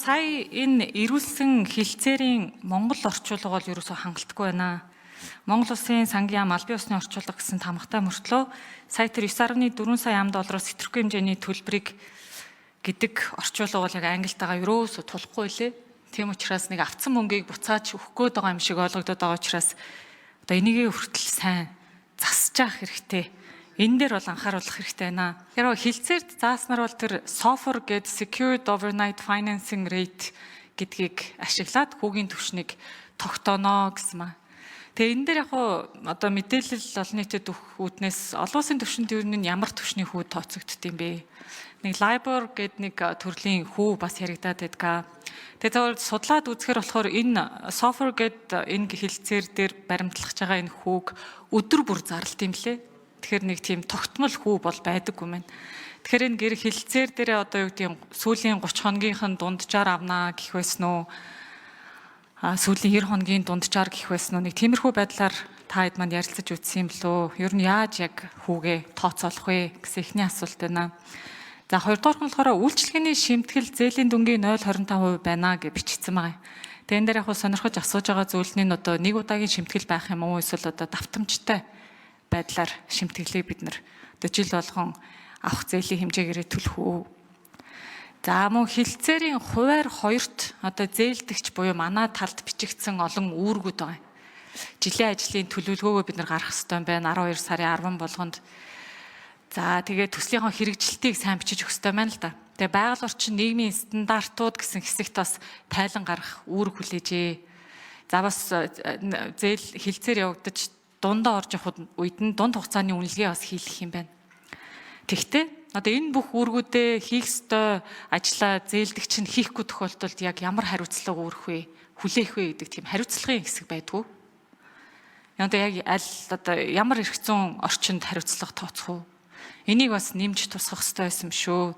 Сая энэ ирүүлсэн хилцээрийн Монгол орчуулга бол ерөөсөө хангалтгүй байна. Монгол Улсын сангийн яам албан ёсны орчуулга гэсэн тамгатай мөртлөө сая тэр 9.4 сая ам.доллароос сэтэрхүү хэмжээний төлбөрийг гэдэг орчуулга бол яг англитайгаа ерөөсөө тулахгүй лээ. Тийм учраас нэг авцсан мөнгийг буцааж өгөх гээд байгаа юм шиг ойлгогдоод байгаа учраас одоо энийгээ хүртэл сайн засаж явах хэрэгтэй. Энэ дээр бол анхааруулах хэрэгтэй байна. Тэр хилцээрд зааснаар бол тэр SOFR гэдэг Secured Overnight Financing Rate гэдгийг ашиглаад хүүгийн түвшнийг тогтооно гэсэн маа. Тэгээ энэ дээр яг одоо мэдээлэл олон нийтэд өгөх үүднээс олон улсын түвшинд ер нь ямар түвшний хүү тооцогдд юм бэ? Нэг LIBOR гэдэг нэг төрлийн хүү бас яригадаад байдаг. Тэгээ зөвхөн судлаад үзэхээр болохоор энэ SOFR гэдэг энэ хилцээр дээр баримтлах байгаа энэ хүүг өдөр бүр зарлалт юм лээ. Тэгэхээр нэг тийм тогтмол хүү бол байдаггүй мэн. Тэгэхээр энэ гэр хилцээр дээрээ одоо юу гэдэг сүүлийн 30 хоногийнхэн дунджаар авнаа гэх байсан уу? Сүүлийн 90 хоногийн дунджаар гэх байсан уу? Нэг тиймэрхүү байдлаар та хэд манд ярилцаж үзсэн юм болов? Ер нь яаж яг хүүгээ тооцоолох вэ гэсэн эхний асуулт байна. За хоёрдугаар нь болохоор үйлчлэгээний шимтгэл зээлийн дүнгийн 0.25% байна гэж бичигдсэн байгаа. Тэгээ энэ дээр яг сонирхож асууж байгаа зүйл нь одоо нэг удаагийн шимтгэл байх юм уу? Эсвэл одоо давтамжтай байдлаар шимтгэлийг бид нар одоо жил болгон авах зээлийн хэмжээгээрээ төлөх үү. За мөн хилцээрийн хуваар хоёрт одоо зээлдэгч буюу манай талд бичигдсэн олон үүргүүд байгаа. Жилийн ажлын төлөвлөгөөгөө бид нар гаргах ёстой юм байна. 12 сарын 10 болгонд. За тэгээ төслийнхөө хэрэгжилтийг сайн бичиж өгөх ёстой байна л да. Тэгээ байгаль орчин нийгмийн стандартууд гэсэн хэсэгт бас тайлан гаргах үүрэг хүлээжээ. За бас зээл хилцээр явагдаж дундаа орж явах үед нь дунд хугацааны үнэлгээ бас хийх юм байна. Тэгтээ одоо энэ бүх үүргүүдээ хийх ёстой ажлаа зээлдэгч нь хийхгүй тохиолдолд яг ямар хариуцлага үүрэх вэ, хүлээх вэ гэдэг тийм хариуцлагын хэсэг байдгүй. Одоо яг аль одоо ямар эрх зүйн орчинд хариуцлага тооцох вэ? Энийг бас нэмж тусгах ёстой байсан шүү.